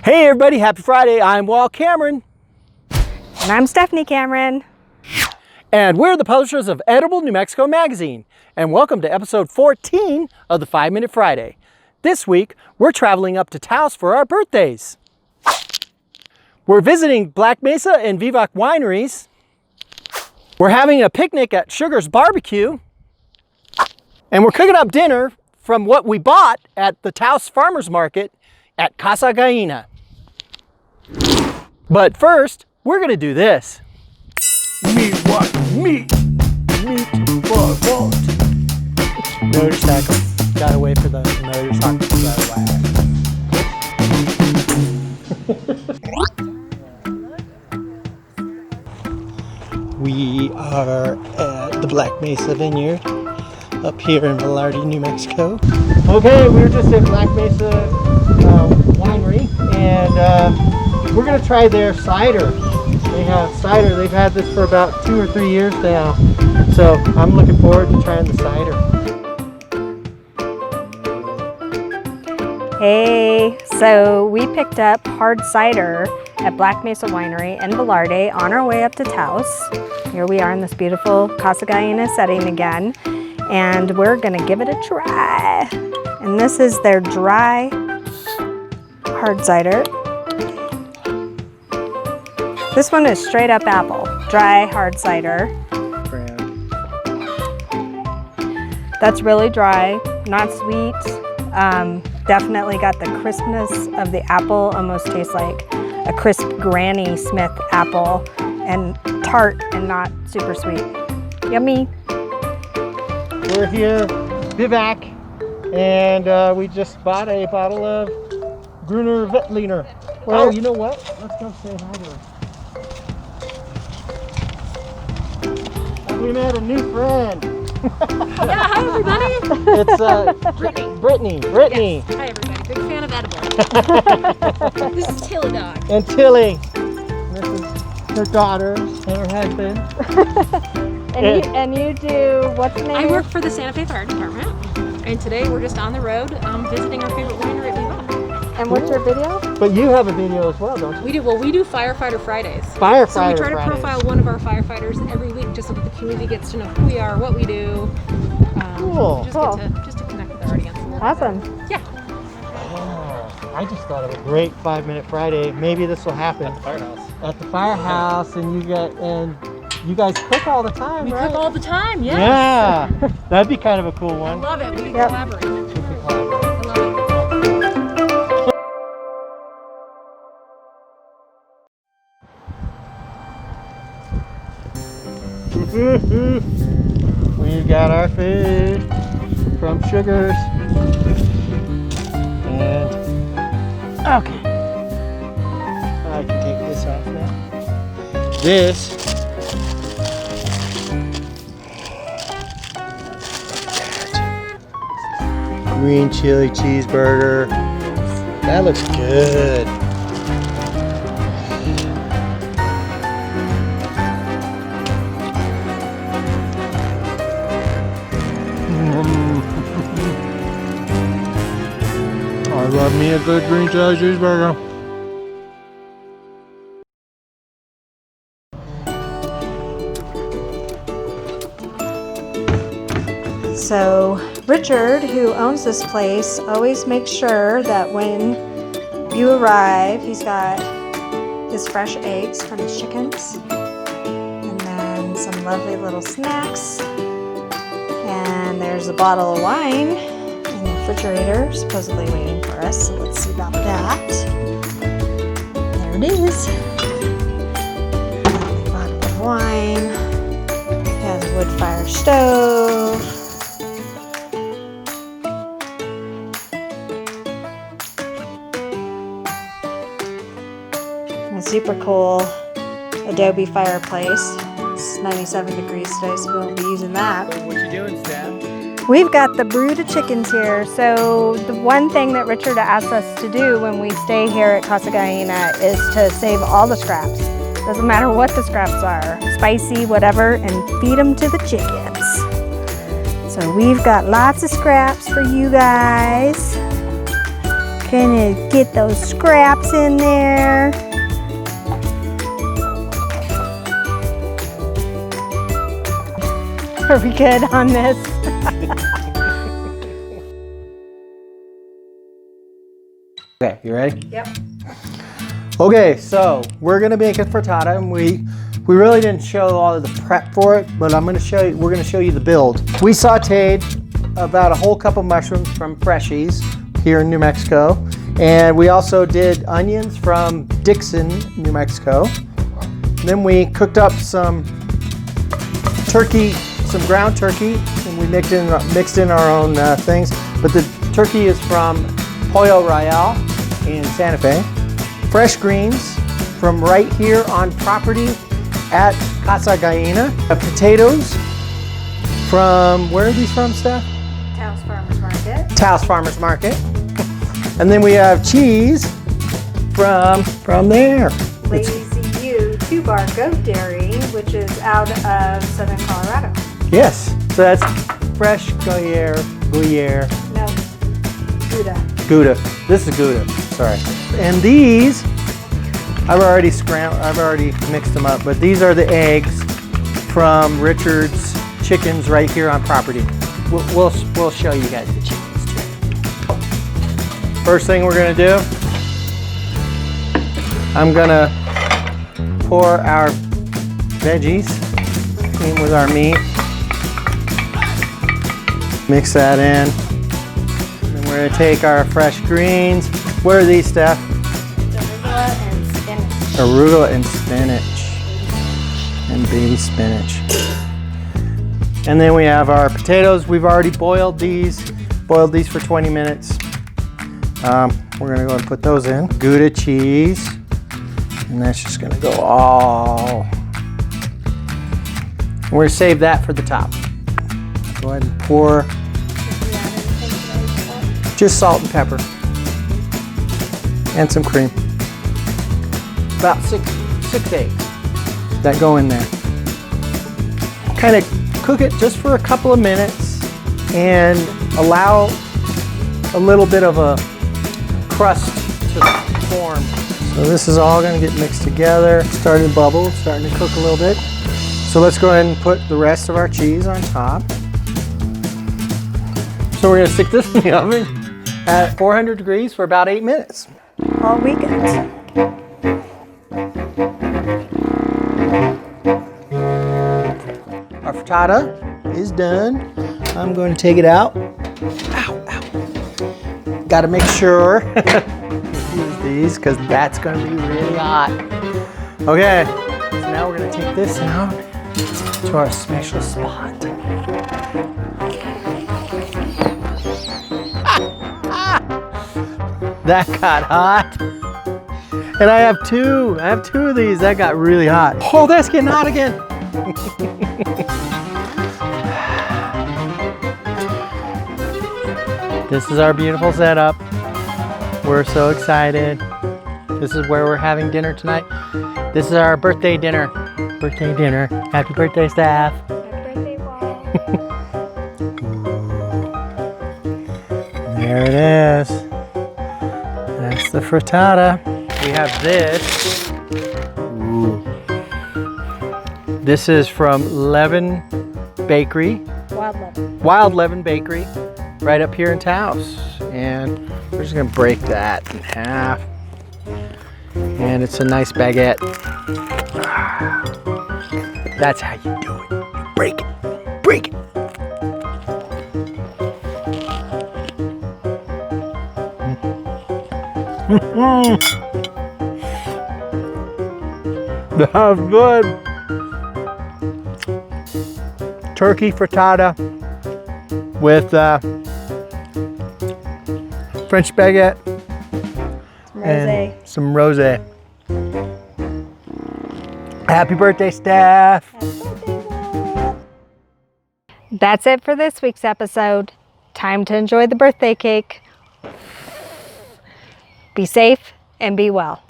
Hey everybody, happy Friday. I'm Walt Cameron. And I'm Stephanie Cameron. And we're the publishers of Edible New Mexico magazine. And welcome to episode 14 of the 5 Minute Friday. This week, we're traveling up to Taos for our birthdays. We're visiting Black Mesa and Vivac Wineries. We're having a picnic at Sugar's Barbecue. And we're cooking up dinner from what we bought at the Taos Farmers Market at Casa Gallina. But first, we're gonna do this. Meat what? Meat! Meat for what? Motorcycle. Gotta wait for the motorcycle to go away. We are at the Black Mesa Vineyard up here in Velarde, New Mexico. Okay, we're just at Black Mesa Winery, and we're gonna try their cider. They have cider. They've had this for about 2 or 3 years now, so I'm looking forward to trying the cider. Hey, so we picked up hard cider at Black Mesa Winery in Velarde on our way up to Taos. Here we are in this beautiful Casa Gallina setting again, and we're gonna give it a try. And this is their dry hard cider. This one is straight up apple, dry hard cider. That's really dry, not sweet. Definitely got the crispness of the apple, almost tastes like a crisp Granny Smith apple, and tart and not super sweet. Yummy. We're here, Vivac, and we just bought a bottle of Gruner Veltliner. Well, you know what? Let's go say hi to her. We met a new friend. Yeah, hi everybody. It's Brittany. Yes. Hi everybody. Big fan of edible. This is Tilly Dog. And Tilly. This is her daughter and her husband. And you do, what's the name? I work for the Santa Fe Fire Department, and today we're just on the road visiting our favorite winery at Vivác. And what's your video? But you have a video as well, don't you? We do. Well, we do Firefighter Fridays. Firefighter So we try to Fridays. profile one of our firefighters every week, just so that the community gets to know who we are, what we do. Cool. Just to connect with our audience. Awesome. Yeah. I just thought of a great 5 Minute Friday. Maybe this will happen. At the firehouse. At the firehouse, and you guys cook all the time, We right? cook all the time. Yes. Yeah. That'd be kind of a cool I one. love it. We Yep. collaborate. I love it. We've got our food from Sugar's. And okay, I can take this off now. This green chili cheeseburger. That looks good. I love me a good green chili cheeseburger. So Richard, who owns this place, always makes sure that when you arrive, he's got his fresh eggs from his chickens, and then some lovely little snacks, and there's a bottle of wine in the refrigerator supposedly waiting for us, so let's see about that. There it is. Lovely bottle of wine. It has a wood fire stove. A super cool adobe fireplace. It's 97 degrees today, so we won't be using that. What you doing, Steph? We've got the brood of chickens here. So the one thing that Richard asked us to do when we stay here at Casa Gallina is to save all the scraps. Doesn't matter what the scraps are, spicy, whatever, and feed them to the chickens. So we've got lots of scraps for you guys. Gonna get those scraps in there. Are we good on this? Okay, you ready? Yep. Okay, so we're gonna make a frittata, and we really didn't show all of the prep for it, but we're gonna show you the build. We sauteed about a whole cup of mushrooms from Freshies here in New Mexico, and we also did onions from Dixon, New Mexico. And then we cooked up some turkey, some ground turkey, and we mixed in our own things. But the turkey is from Pollo Real in Santa Fe. Fresh greens from right here on property at Casa Gallina. Potatoes from, where are these from, Steph? Taos Farmers Market. Taos Farmers Market. And then we have cheese from there. Lazy U 2-bar goat dairy, which is out of southern Colorado. Yes, so that's fresh Gruyere. No, Gouda. Gouda. This is Gouda, sorry. And these, I've already mixed them up, but these are the eggs from Richard's chickens right here on property. We'll show you guys the chickens too. First thing we're gonna do, I'm gonna pour our veggies in with our meat. Mix that in. And then we're gonna take our fresh greens. What are these, Steph? Arugula and spinach. Arugula and spinach. And baby spinach. And then we have our potatoes. We've already boiled these for 20 minutes. We're gonna go and put those in. Gouda cheese. And that's just gonna go all. We're gonna save that for the top. Go ahead and pour just salt and pepper. And some cream. About six eggs that go in there. Kind of cook it just for a couple of minutes and allow a little bit of a crust to form. So this is all going to get mixed together. Starting to bubble, starting to cook a little bit. So let's go ahead and put the rest of our cheese on top. So we're going to stick this in the oven at 400 degrees for about 8 minutes. All weekend. Our frittata is done. I'm going to take it out. Ow, ow. Got to make sure use these because that's going to be really hot. Okay, so now we're going to take this out to our special spot. That got hot. And I have two of these that got really hot. Oh, that's getting hot again. This is our beautiful setup. We're so excited. This is where we're having dinner tonight. This is our birthday dinner. Birthday dinner. Happy birthday, staff. Happy birthday, Paul. There it is. That's the frittata. We have this. Ooh. This is from Levin Bakery. Wild Levin Bakery, right up here in Taos. And we're just gonna break that in half. And it's a nice baguette. That's how you do it. Break it, break it. That's good. Turkey frittata with French baguette and some rosé. Happy birthday, staff. That's it for this week's episode. Time to enjoy the birthday cake. Be safe and be well.